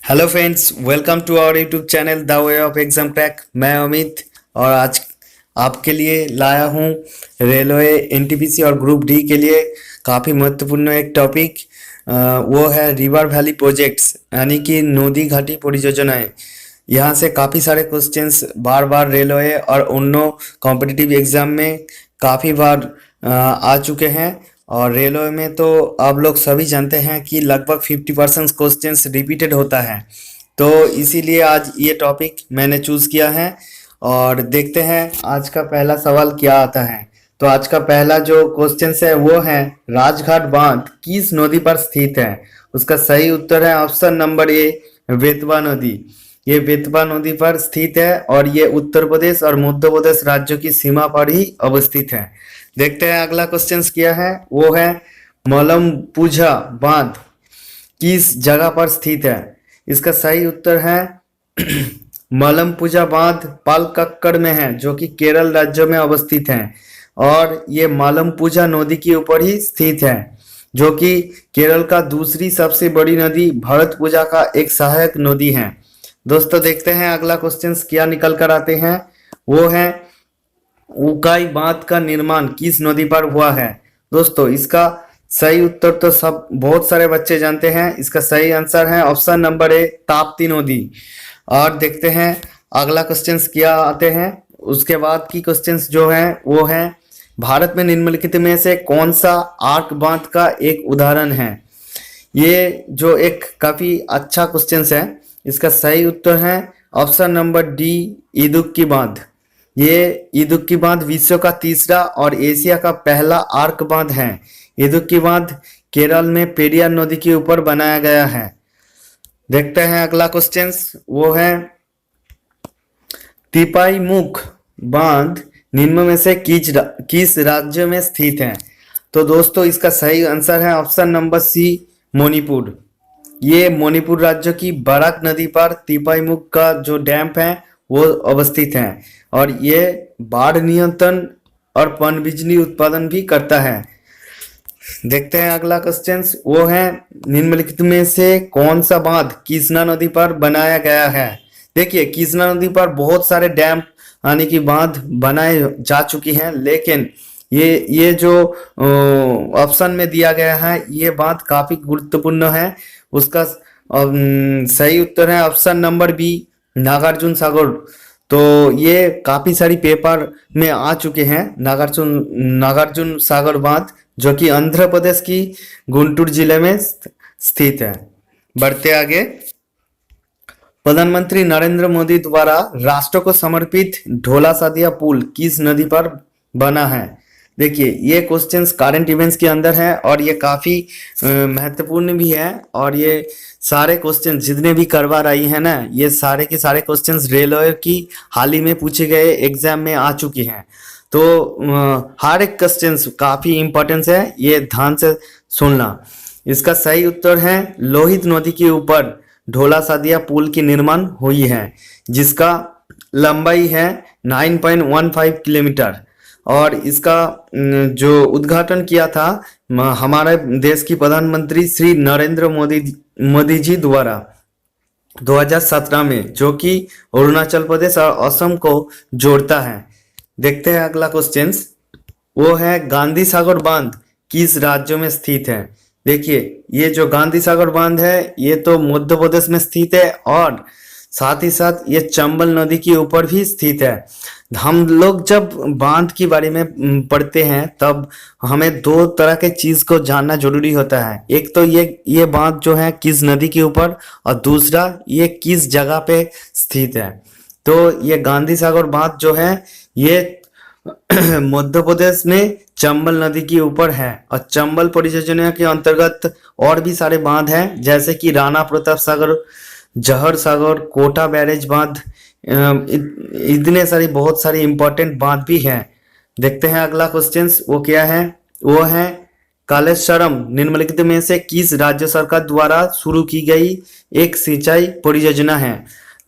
Hello friends, welcome to our YouTube channel the way of exam crack. मैं अमित और आज आपके लिए लाया हूँ रेलवे एनटीपीसी और ग्रुप डी के लिए काफ़ी महत्वपूर्ण एक टॉपिक। वो है रिवर वैली प्रोजेक्ट्स, यानी कि नदी घाटी परियोजनाएं। यहाँ से काफ़ी सारे क्वेश्चंस बार बार रेलवे और उन्नो कॉम्पिटिटिव एग्जाम में काफ़ी बार आ चुके हैं। और रेलवे में तो आप लोग सभी जानते हैं कि लगभग 50% क्वेश्चंस रिपीटेड होता है। तो इसीलिए आज ये टॉपिक मैंने चूज़ किया है और देखते हैं आज का पहला सवाल क्या आता है। तो आज का पहला जो क्वेश्चन है वो है, राजघाट बांध किस नदी पर स्थित है? उसका सही उत्तर है ऑप्शन नंबर ए, बेतवा नदी। ये बेतवा नदी पर स्थित है और ये उत्तर प्रदेश और मध्य प्रदेश राज्यों की सीमा पर ही अवस्थित है। देखते हैं अगला क्वेश्चन क्या है। वो है, मलमपुझा बांध किस जगह पर स्थित है? इसका सही उत्तर है मलमपुझा बांध पालक्कड़ में है, जो कि केरल राज्य में अवस्थित है। और ये मलमपुझा नदी के ऊपर ही स्थित है, जो कि केरल का दूसरी सबसे बड़ी नदी भरतपुझा का एक सहायक नदी है। दोस्तों देखते हैं अगला क्वेश्चन क्या निकल कर आते हैं। वो है, उकाई बांध का निर्माण किस नदी पर हुआ है? दोस्तों इसका सही उत्तर तो सब बहुत सारे बच्चे जानते हैं। इसका सही आंसर है ऑप्शन नंबर ए, ताप्ती नदी। और देखते हैं अगला क्वेश्चंस क्या आते हैं। उसके बाद की क्वेश्चंस जो है वो है, भारत में निम्नलिखित में से कौन सा आर्क बांध का एक उदाहरण है? ये जो एक काफी अच्छा क्वेश्चंस है। इसका सही उत्तर है ऑप्शन नंबर डी, इदुक्की बांध। ये इदुक्की बांध विश्व का तीसरा और एशिया का पहला आर्क बांध है। इदुक्की बांध केरल में पेरियार नदी के ऊपर बनाया गया है। देखते हैं अगला क्वेश्चन। वो है, तिपाईमुख बांध निम्न में से किस राज्य में स्थित है? तो दोस्तों इसका सही आंसर है ऑप्शन नंबर सी, मणिपुर। ये मणिपुर राज्य की बराक नदी पर तिपाईमुख का जो डैम है वो अवस्थित है और ये बाढ़ नियंत्रण और पनबिजली उत्पादन भी करता है। देखते हैं अगला क्वेश्चन। वो है, निम्नलिखित में से कौन सा बांध कृष्णा नदी पर बनाया गया है? देखिए कृष्णा नदी पर बहुत सारे डैम यानी कि बांध बनाए जा चुकी हैं, लेकिन ये जो ऑप्शन में दिया गया है ये बांध काफी गुरुत्वपूर्ण है। उसका सही उत्तर है option number B, Nagarjuna Sagar. तो ये काफी सारी पेपर में आ चुके हैं, नागार्जुन सागर बांध, जो कि आंध्र प्रदेश की गुंटूर जिले में स्थित है। बढ़ते आगे, प्रधानमंत्री नरेंद्र मोदी द्वारा राष्ट्र को समर्पित ढोला सादिया पुल किस नदी पर बना है? देखिए ये क्वेश्चंस करंट इवेंट्स के अंदर है और ये काफी महत्वपूर्ण भी है। और ये सारे क्वेश्चन जितने भी करवा रही है ना, ये सारे के सारे क्वेश्चंस रेलवे की हाल ही में पूछे गए एग्जाम में आ चुकी हैं। तो हर एक क्वेश्चन काफी इंपॉर्टेंस है, ये ध्यान से सुनना। इसका सही उत्तर है, लोहित नदी के ऊपर ढोला सादिया पुल की निर्माण हुई है, जिसका लंबाई है 9.15 किलोमीटर। और इसका जो उद्घाटन किया था हमारे देश की प्रधानमंत्री श्री नरेंद्र मोदी जी द्वारा 2017 में, जो कि अरुणाचल प्रदेश और असम को जोड़ता है। देखते हैं अगला क्वेश्चन। वो है, गांधी सागर बांध किस राज्य में स्थित है? देखिए ये जो गांधी सागर बांध है ये तो मध्य प्रदेश में स्थित है और साथ ही साथ ये चंबल नदी के ऊपर भी स्थित है। हम लोग जब बांध के बारे में पढ़ते हैं तब हमें दो तरह के चीज को जानना जरूरी होता है। एक तो ये बांध जो है किस नदी के ऊपर, और दूसरा ये किस जगह पे स्थित है। तो ये गांधी सागर बांध जो है ये मध्य प्रदेश में चंबल नदी के ऊपर है। और चंबल परियोजना के अंतर्गत और भी सारे बांध हैं, जैसे कि राणा प्रताप सागर, जहर सागर, कोटा बैरेज बांध, इतने सारी बहुत सारी इंपॉर्टेंट बांध भी हैं। देखते हैं अगला क्वेश्चन वो क्या है। वो है, कालेश्वरम निम्नलिखित में से किस राज्य सरकार द्वारा शुरू की गई एक सिंचाई परियोजना है?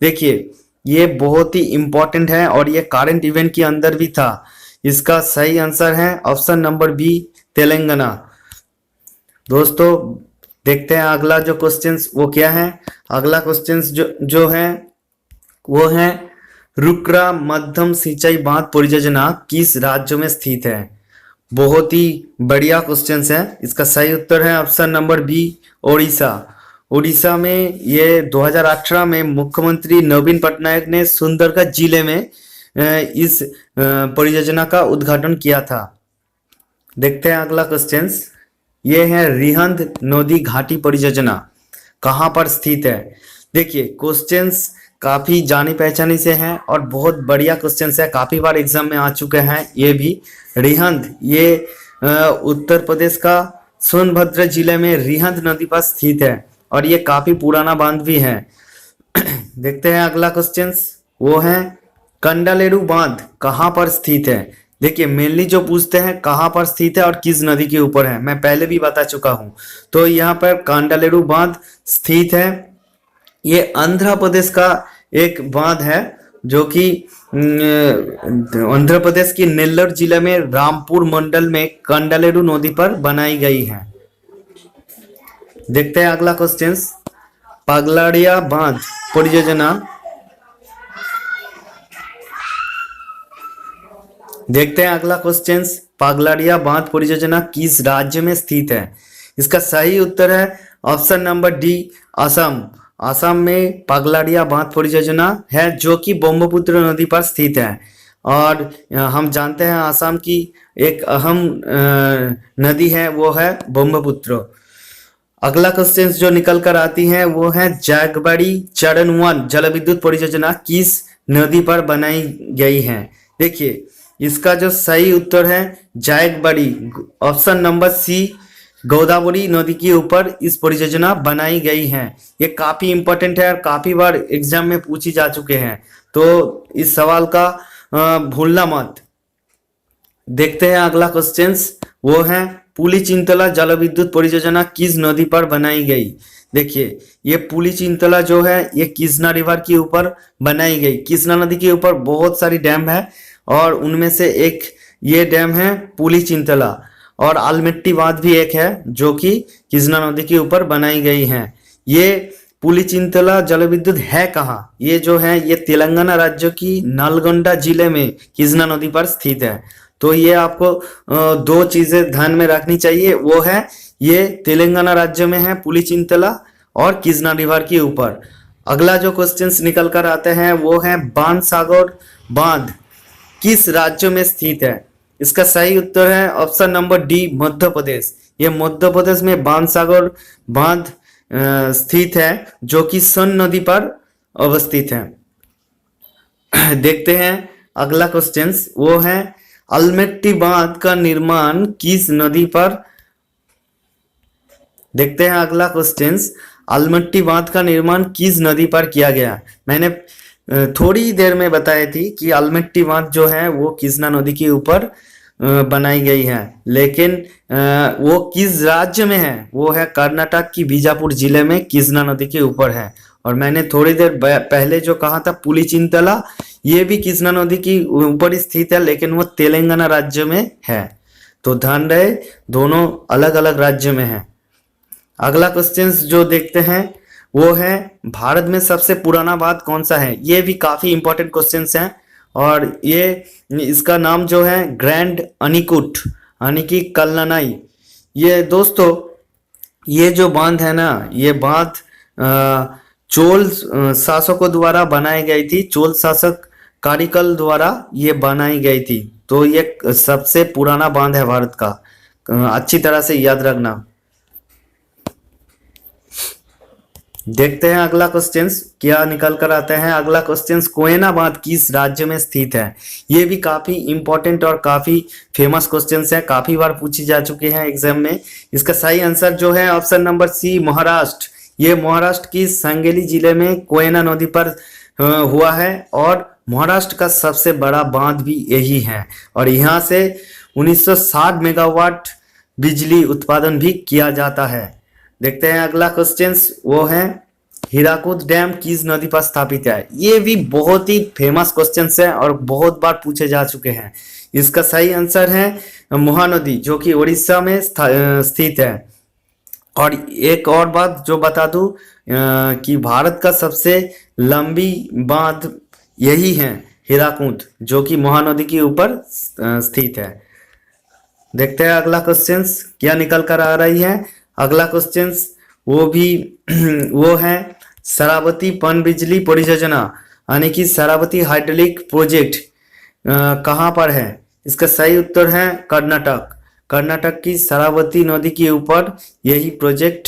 देखिए ये बहुत ही इंपॉर्टेंट है और ये करंट इवेंट के अंदर भी था। इसका सही आंसर है ऑप्शन नंबर बी, तेलंगाना। दोस्तों देखते हैं अगला जो क्वेश्चंस वो क्या है। अगला क्वेश्चंस जो जो है वो है, रुकरा मध्यम सिंचाई बांध परियोजना किस राज्य में स्थित है। बहुत ही बढ़िया क्वेश्चंस है। इसका सही उत्तर है option number B, Odisha. Orissa में ये 2018 में मुख्यमंत्री नवीन पटनायक ने सुंदरगढ़ जिले में इस परियोजना का उद्घाटन किया था। देखते हैं अगला क्वेश्चंस। ये है रिहंद नदी घाटी परियोजना कहाँ पर स्थित है। देखिए क्वेश्चंस काफी जानी पहचानी से हैं और बहुत बढ़िया क्वेश्चंस है, काफी बार एग्जाम में आ चुके हैं ये भी। रिहंद ये उत्तर प्रदेश का सोनभद्र जिले में रिहंद नदी पर स्थित है और ये काफी पुराना बांध भी है। देखते हैं अगला क्वेश्चंस, वो है कंडालेरू बांध कहाँ पर स्थित है। देखिए मेनली जो पूछते हैं कहाँ पर स्थित है और किस नदी के ऊपर है, मैं पहले भी बता चुका हूँ। तो यहाँ पर कंडालेरू बांध स्थित है। ये आंध्र प्रदेश का एक बांध है जो कि आंध्र प्रदेश की नेल्लोर जिले में रामपुर मंडल में कंडालेरू नदी पर बनाई गई है। देखते हैं अगला क्वेश्चंस, पगलाड़िया बांध परियोजना। देखते हैं अगला क्वेश्चंस, पगलाड़िया बांध परियोजना किस राज्य में स्थित है। इसका सही उत्तर है option number D, Assam. Assam में पगलाड़िया बांध परियोजना है जो कि ब्रह्मपुत्र नदी पर स्थित है और हम जानते हैं असम की एक अहम नदी है वो है ब्रह्मपुत्र। अगला क्वेश्चन जो निकल कर आती है वो है जागबड़ी चरण 1 जल विद्युत परियोजना किस नदी पर बनाई गई है। देखिए इसका जो सही उत्तर है जायकबाड़ी, ऑप्शन नंबर सी, गोदावरी नदी के ऊपर इस परियोजना बनाई गई है। ये काफी इंपॉर्टेंट है और काफी बार एग्जाम में पूछी जा चुके हैं, तो इस सवाल का भूलना मत। देखते हैं अगला क्वेश्चंस, वो है पुलिचिंतला जल विद्युत परियोजना किस नदी पर बनाई गई। देखिए ये पुलिचिंतला जो है ये कृष्णा रिवर के ऊपर बनाई गई। कृष्णा नदी के ऊपर बहुत सारी डैम है और उनमें से एक ये डैम है पुलिचिंतला, और आलमट्टी बांध भी एक है जो कि कृष्णा नदी के ऊपर बनाई गई है। ये पुलिचिंतला जल विद्युत है कहाँ, ये जो है ये तेलंगाना राज्य की नलगोंडा जिले में कृष्णा नदी पर स्थित है। तो ये आपको दो चीजें ध्यान में रखनी चाहिए, वो है ये तेलंगाना राज्य में है पुलिचिंतला और कृष्णा रिवर के ऊपर। अगला जो क्वेश्चंस निकल कर आते हैं वो है बाणसागर बांध किस राज्य में स्थित है। इसका सही उत्तर है option number D, Madhya Pradesh. ये मध्य प्रदेश में बाणसागर बांध स्थित है जो कि सोन नदी पर अवस्थित है। देखते हैं अगला क्वेश्चंस, वो है अलमट्टी बांध का निर्माण किस नदी पर। देखते हैं अगला क्वेश्चंस, अलमट्टी बांध का निर्माण किस नदी पर किया गया। मैंने थोड़ी देर में बताई थी कि अलमट्टी बांध जो है वो कृष्णा नदी के ऊपर बनाई गई है, लेकिन वो किस राज्य में है, वो है कर्नाटक की बीजापुर जिले में कृष्णा नदी के ऊपर है। और मैंने थोड़ी देर पहले जो कहा था पुलिचिंतला, ये भी कृष्णा नदी की ऊपर स्थित है लेकिन वो तेलंगाना राज्य में है। तो ध्यान रहे दोनों अलग अलग राज्य में है। अगला क्वेश्चन जो देखते हैं वो है भारत में सबसे पुराना बांध कौन सा है। ये भी काफी इंपॉर्टेंट क्वेश्चंस हैं और ये इसका नाम जो है ग्रैंड अनिकुट यानी कि कल्लानाई। ये दोस्तों ये जो बांध है ना, ये बांध चोल शासकों द्वारा बनाई गई थी, चोल शासक कारिकल द्वारा ये बनाई गई थी। तो ये सबसे पुराना बांध है भारत का, अच्छी तरह से याद रखना। देखते हैं अगला क्वेश्चंस क्या निकल कर आते हैं। अगला क्वेश्चंस, कोयना बांध किस राज्य में स्थित है। ये भी काफी इंपॉर्टेंट और काफी फेमस क्वेश्चंस है, काफी बार पूछी जा चुके हैं एग्जाम में। इसका सही आंसर जो है ऑप्शन नंबर सी, महाराष्ट्र। ये महाराष्ट्र की संगेली जिले में कोयना नदी पर हुआ है और महाराष्ट्र का सबसे बड़ा बांध भी यही है और यहाँ से 1960 मेगावाट बिजली उत्पादन भी किया जाता है। देखते हैं अगला क्वेश्चंस, वो है हीराकुद डैम किस नदी पर स्थापित है। ये भी बहुत ही फेमस क्वेश्चंस है और बहुत बार पूछे जा चुके हैं। इसका सही आंसर है महानदी जो कि उड़ीसा में स्थित है। और एक और बात जो बता दूं कि भारत का सबसे लंबी बांध यही है, हीराकुंड, जो कि महानदी के ऊपर स्थित है। देखते हैं अगला क्वेश्चंस क्या निकल कर आ रही है। अगला क्वेश्चंस वो भी वो है शरावती पनबिजली परियोजना, यानी कि शरावती हाइड्रोलिक प्रोजेक्ट कहाँ पर है। इसका सही उत्तर है कर्नाटक। कर्नाटक की शरावती नदी के ऊपर यही प्रोजेक्ट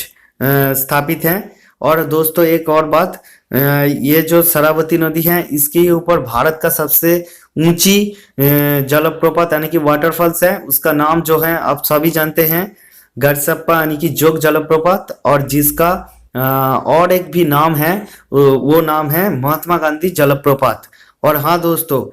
स्थापित है। और दोस्तों एक और बात, ये जो शरावती नदी है इसके ऊपर भारत का सबसे ऊंची जलप्रपात यानी कि वाटरफॉल्स है, उसका नाम जो है आप सभी जानते हैं, गड़सप्पा यानी कि जोग जलप्रपात, और जिसका और एक भी नाम है, वो नाम है महात्मा गांधी जलप्रपात। और हाँ दोस्तों,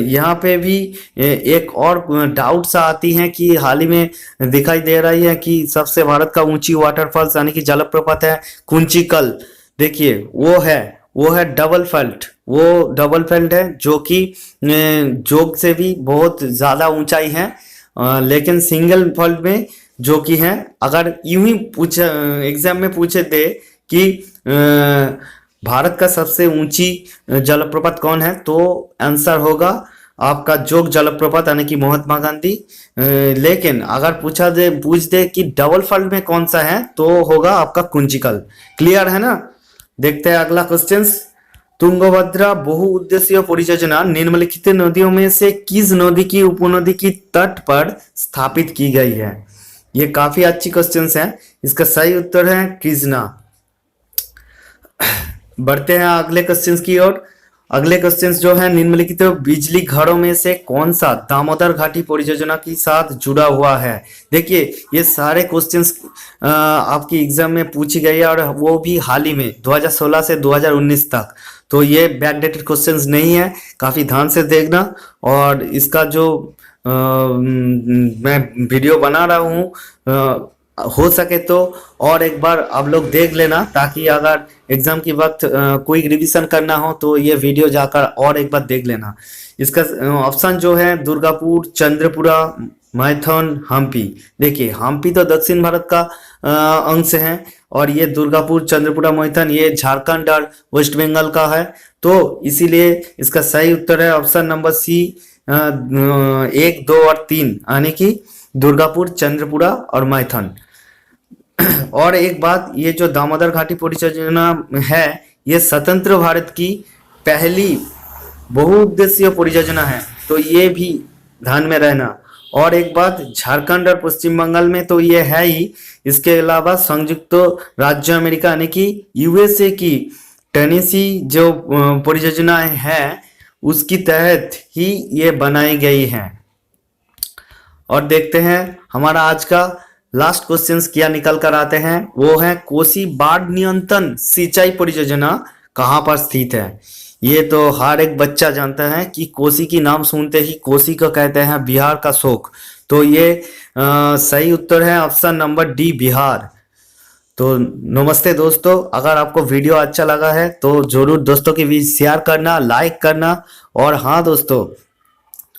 यहाँ पे भी एक और डाउट सा आती है कि हाल ही में दिखाई दे रही है कि सबसे भारत का ऊंची वाटरफॉल्स यानी कि जलप्रपात है कुंचिकल। देखिए वो है डबल फेल्ट, वो डबल फेल्ट है जो कि जोग से भी बहुत ज्यादा ऊंचाई है। लेकिन सिंगल फेल्ट में जो कि है, अगर यूं ही पूछे एग्जाम में पूछे थे कि भारत का सबसे ऊंची जलप्रपात कौन है, तो आंसर होगा आपका जोग जलप्रपात यानी कि महात्मा गांधी। लेकिन अगर पूछ दे कि डबल फॉल्ट में कौन सा है, तो होगा आपका कुंचिकल। क्लियर है ना। देखते हैं अगला क्वेश्चंस। तुंगभद्रा बहुउद्देशीय परियोजना निम्नलिखित नदियों में से किस नदी की उपनदी की तट पर स्थापित की गई है। ये काफी अच्छी क्वेश्चंस है। इसका सही उत्तर है कृष्णा। बढ़ते हैं अगले क्वेश्चंस की ओर। अगले क्वेश्चंस जो है, निम्नलिखित बिजली घरों में से कौन सा दामोदर घाटी परियोजना के साथ जुड़ा हुआ है। देखिए ये सारे क्वेश्चंस आपकी एग्जाम में पूछी गई है, और वो भी हाल ही में 2016 से 2019 तक। तो ये बैकडेटेड क्वेश्चंस नहीं है, काफी ध्यान से देखना। और इसका जो मैं वीडियो बना रहा हूँ, हो सके तो और एक बार आप लोग देख लेना, ताकि अगर एग्जाम के वक्त कोई रिवीजन करना हो तो ये वीडियो जाकर और एक बार देख लेना। इसका ऑप्शन जो है दुर्गापुर, चंद्रपुरा, मैथन, हम्पी। देखिए हम्पी तो दक्षिण भारत का अंश है, और ये दुर्गापुर, चंद्रपुरा, मैथन ये झारखंड और वेस्ट बंगाल का है। तो इसीलिए इसका सही उत्तर है ऑप्शन नंबर सी, 1, 2 और 3, यानी कि दुर्गापुर, चंद्रपुरा और मैथन। और एक बात, ये जो दामोदर घाटी परियोजना है, ये स्वतंत्र भारत की पहली बहुउद्देशीय परियोजना है, तो ये भी ध्यान में रहना। और एक बात, झारखंड और पश्चिम बंगाल में तो ये है ही, इसके अलावा संयुक्त राज्य अमेरिका यानी कि यूएसए की टेनेसी जो परियोजना है, उसकी तहत ही ये बनाई गई है। और देखते हैं हमारा आज का लास्ट क्वेश्चंस क्या निकल कर आते हैं। वो है कोसी बाढ़ नियंत्रण सिंचाई परियोजना कहाँ पर स्थित है। ये तो हर एक बच्चा जानता है कि कोसी की नाम सुनते ही कोसी को कहते हैं बिहार का शोक। तो ये सही उत्तर है ऑप्शन नंबर डी, बिहार। तो नमस्ते दोस्तों, अगर आपको वीडियो अच्छा लगा है तो जरूर दोस्तों के बीच शेयर करना, लाइक करना, और हाँ दोस्तों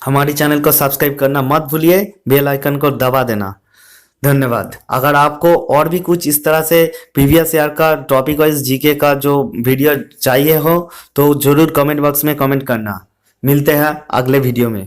हमारे चैनल को सब्सक्राइब करना मत भूलिए, बेल आइकन को दबा देना। धन्यवाद। अगर आपको और भी कुछ इस तरह से प्रीवियस ईयर का टॉपिक वाइज जीके का जो वीडियो चाहिए हो, तो जरूर कमेंट बॉक्स में कमेंट करना। मिलते हैं अगले वीडियो में।